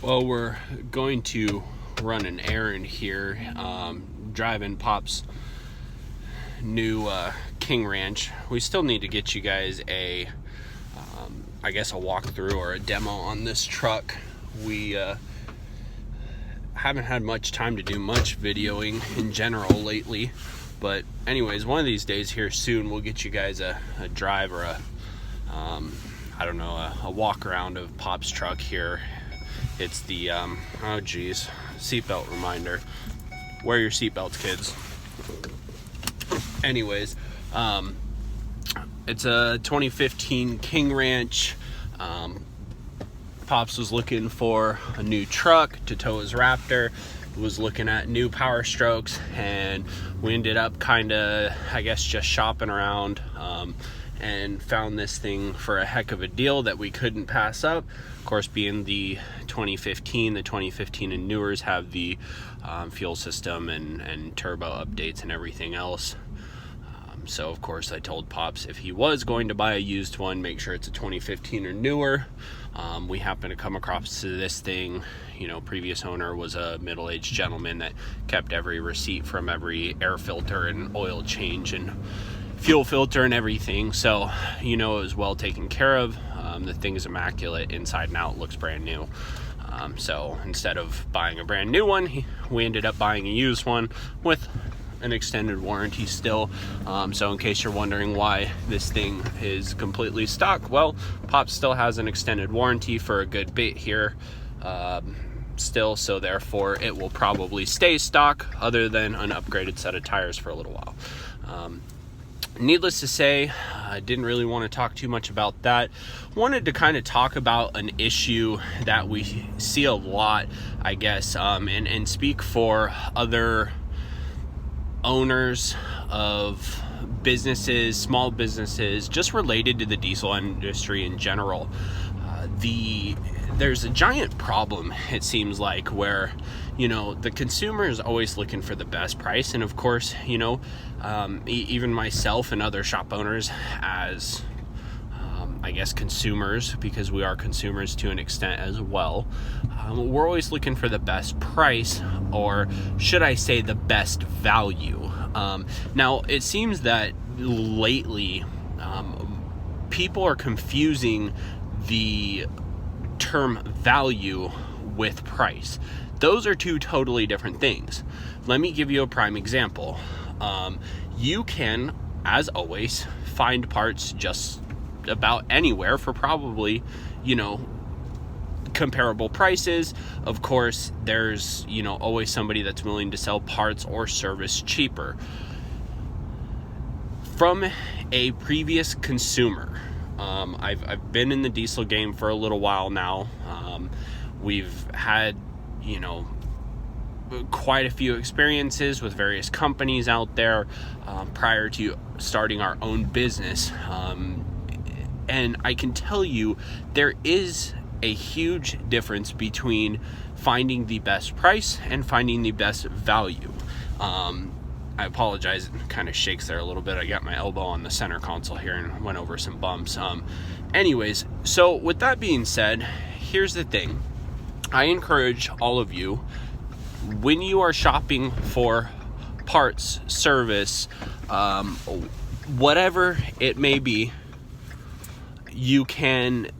Well, we're going to run an errand here, driving Pop's new King Ranch. We still need to get you guys a walkthrough or a demo on this truck. We haven't had much time to do much videoing in general lately, but anyways, one of these days here soon we'll get you guys a drive or a walk around of Pop's truck here. It's the seatbelt reminder. Wear your seatbelts, kids. Anyways, it's a 2015 King Ranch. Pops was looking for a new truck to tow his Raptor, was looking at new Power Strokes, and we ended up just shopping around and found this thing for a heck of a deal that we couldn't pass up. Of course, being the 2015 and newers have the fuel system and turbo updates and everything else. So of course I told Pops if he was going to buy a used one, make sure it's a 2015 or newer. We happened to come across this thing. Previous owner was a middle-aged gentleman that kept every receipt from every air filter and oil change and fuel filter and everything, so it was well taken care of. The thing is immaculate inside and out, looks brand new. So instead of buying a brand new one, we ended up buying a used one with an extended warranty still. So in case you're wondering why this thing is completely stock, well, Pop still has an extended warranty for a good bit here still, so therefore it will probably stay stock other than an upgraded set of tires for a little while. Needless to say, I didn't really want to talk too much about that. Wanted to kind of talk about an issue that we see a lot, I guess, and speak for other owners of businesses, small businesses, just related to the diesel industry in general. There's a giant problem, it seems like, where the consumer is always looking for the best price. And of course, even myself and other shop owners as consumers, because we are consumers to an extent as well, we're always looking for the best price, or should I say the best value. Now it seems that lately people are confusing the term value with price. Those are two totally different things. Let me give you a prime example. You can, as always, find parts just about anywhere for probably, comparable prices. Of course, there's, always somebody that's willing to sell parts or service cheaper. From a previous consumer, I've been in the diesel game for a little while now. We've had, quite a few experiences with various companies out there prior to starting our own business. And I can tell you there is a huge difference between finding the best price and finding the best value. I apologize, it kind of shakes there a little bit. I got my elbow on the center console here and went over some bumps. Anyways, so with that being said, here's the thing. I encourage all of you, when you are shopping for parts, service, whatever it may be, you can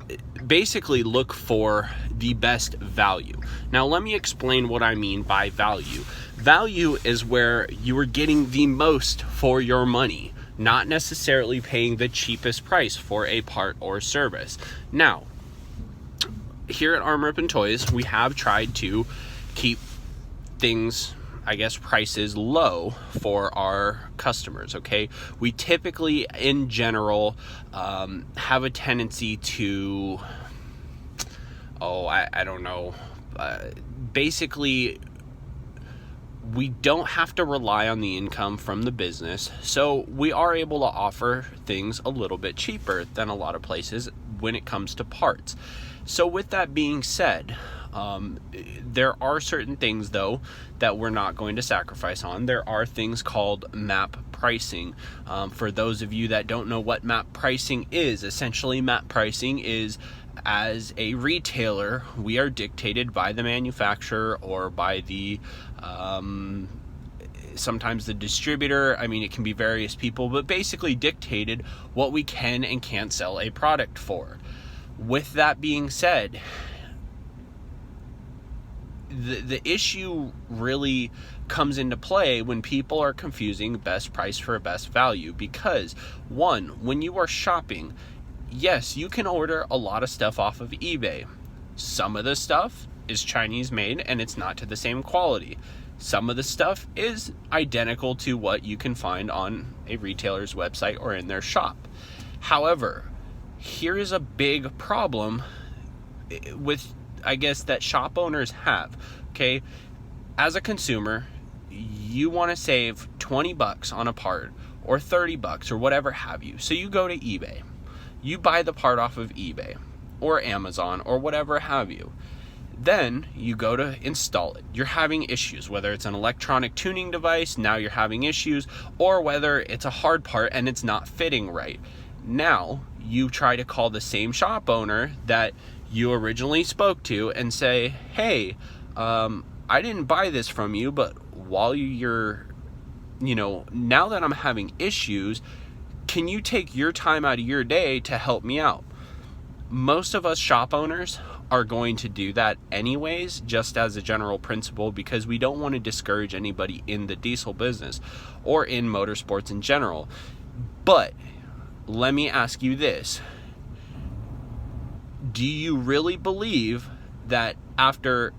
basically look for the best value. Now, let me explain what I mean by value. Value is where you are getting the most for your money, not necessarily paying the cheapest price for a part or service. Now, here at Arm Rippin' Toys, we have tried to keep things, prices low for our customers, okay? We typically, in general, have a tendency to, basically, we don't have to rely on the income from the business, so we are able to offer things a little bit cheaper than a lot of places when it comes to parts. So with that being said, there are certain things, though, that we're not going to sacrifice on. There are things called MAP pricing. For those of you that don't know what MAP pricing is, essentially MAP pricing is as a retailer, we are dictated by the manufacturer or by the sometimes the distributor. I mean, it can be various people, but basically dictated what we can and can't sell a product for. With that being said, the issue really comes into play when people are confusing best price for best value, because one, when you are shopping, yes, you can order a lot of stuff off of eBay. Some of the stuff is Chinese made and it's not to the same quality. Some of the stuff is identical to what you can find on a retailer's website or in their shop. However, here is a big problem with, I guess, that shop owners have. Okay, as a consumer, you want to save $20 on a part or $30 or whatever have you. So you go to eBay. You buy the part off of eBay or Amazon or whatever have you. Then you go to install it. You're having issues, whether it's an electronic tuning device, now you're having issues, or whether it's a hard part and it's not fitting right. Now you try to call the same shop owner that you originally spoke to and say, hey, I didn't buy this from you, but while you're, now that I'm having issues, can you take your time out of your day to help me out? Most of us shop owners are going to do that anyways, just as a general principle, because we don't want to discourage anybody in the diesel business or in motorsports in general. But let me ask you this. Do you really believe that after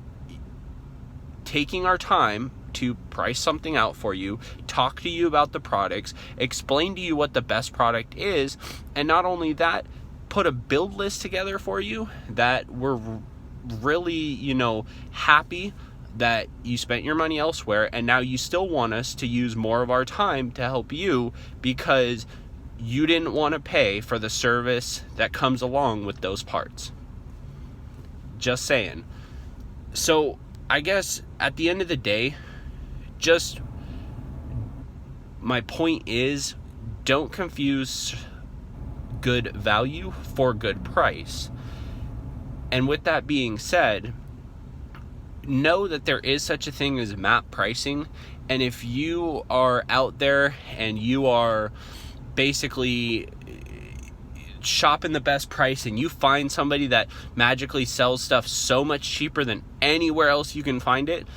taking our time to price something out for you, talk to you about the products, explain to you what the best product is, and not only that, put a build list together for you, that we're really, happy that you spent your money elsewhere and now you still want us to use more of our time to help you because you didn't want to pay for the service that comes along with those parts? Just saying. So I guess at the end of the day, just my point is, don't confuse good value for good price. And with that being said, know that there is such a thing as MAP pricing. And if you are out there and you are basically shopping the best price and you find somebody that magically sells stuff so much cheaper than anywhere else you can find it,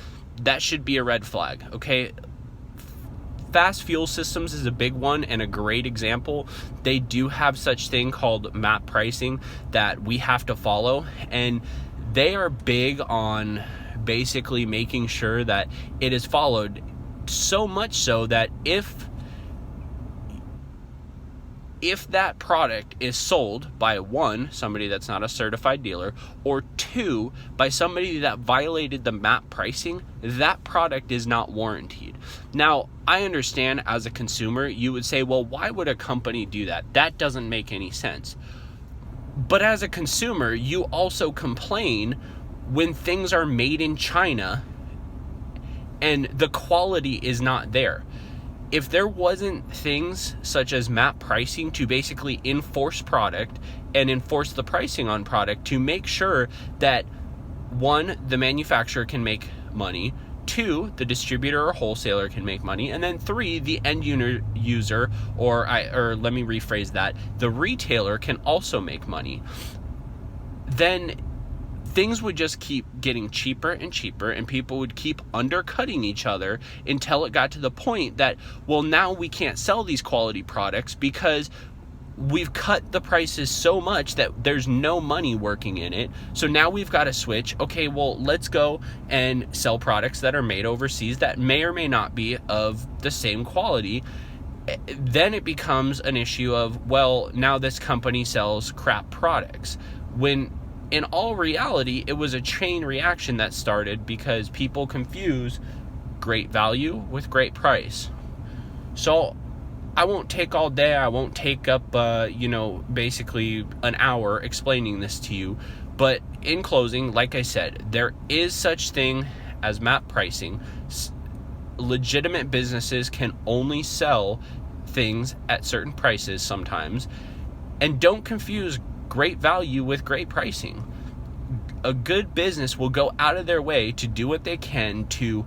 that should be a red flag, okay? Fast Fuel Systems is a big one and a great example. They do have such thing called MAP pricing that we have to follow, and they are big on basically making sure that it is followed, so much so that if that product is sold by one, somebody that's not a certified dealer, or two, by somebody that violated the MAP pricing, that product is not warranted. Now, I understand as a consumer, you would say, well, why would a company do that? That doesn't make any sense. But as a consumer, you also complain when things are made in China and the quality is not there. If there wasn't things such as MAP pricing to basically enforce product and enforce the pricing on product to make sure that one, the manufacturer can make money, two, the distributor or wholesaler can make money, and then three, the end user, or let me rephrase that, the retailer can also make money, then things would just keep getting cheaper and cheaper, and people would keep undercutting each other until it got to the point that, well, now we can't sell these quality products because we've cut the prices so much that there's no money working in it. So now we've got to switch. Okay, well, let's go and sell products that are made overseas that may or may not be of the same quality. Then it becomes an issue of, well, now this company sells crap products, when in all reality, it was a chain reaction that started because people confuse great value with great price. So I won't take all day. I won't take up, basically an hour explaining this to you. But in closing, like I said, there is such thing as MAP pricing. Legitimate businesses can only sell things at certain prices sometimes. And don't confuse great value with great pricing. A good business will go out of their way to do what they can to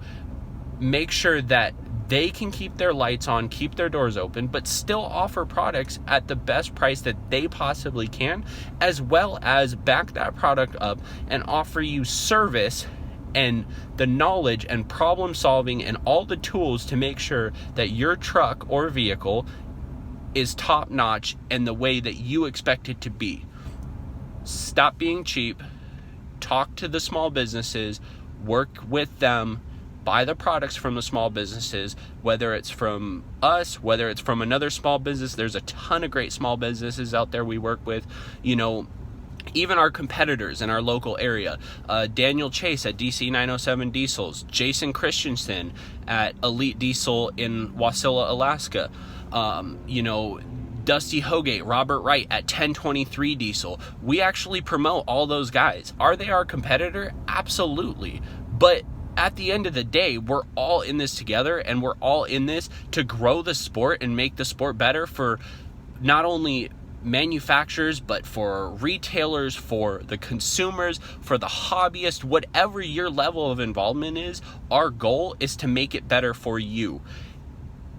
make sure that they can keep their lights on, keep their doors open, but still offer products at the best price that they possibly can, as well as back that product up and offer you service and the knowledge and problem solving and all the tools to make sure that your truck or vehicle is top notch and the way that you expect it to be. Stop being cheap. Talk to the small businesses, work with them, buy the products from the small businesses, whether it's from us, whether it's from another small business. There's a ton of great small businesses out there we work with, even our competitors in our local area. Daniel Chase at DC 907 Diesels, Jason Christensen at Elite Diesel in Wasilla, Alaska, Dusty Hogate, Robert Wright at 1023 Diesel. We actually promote all those guys. Are they our competitor? Absolutely. But at the end of the day, we're all in this together, and we're all in this to grow the sport and make the sport better for not only manufacturers, but for retailers, for the consumers, for the hobbyists, whatever your level of involvement is. Our goal is to make it better for you.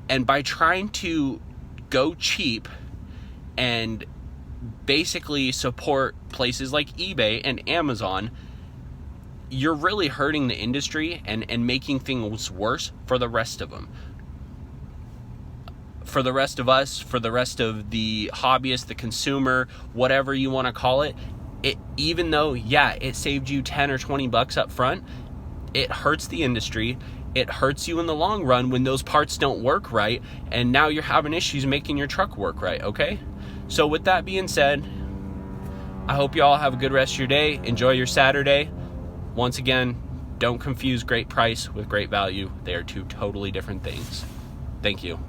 And by trying to go cheap and basically support places like eBay and Amazon, you're really hurting the industry and making things worse for the rest of them. For the rest of us, for the rest of the hobbyist, the consumer, whatever you want to call it, even though, it saved you 10 or 20 bucks up front, it hurts the industry. It hurts you in the long run when those parts don't work right, and now you're having issues making your truck work right, okay? So with that being said, I hope you all have a good rest of your day. Enjoy your Saturday. Once again, don't confuse great price with great value. They are two totally different things. Thank you.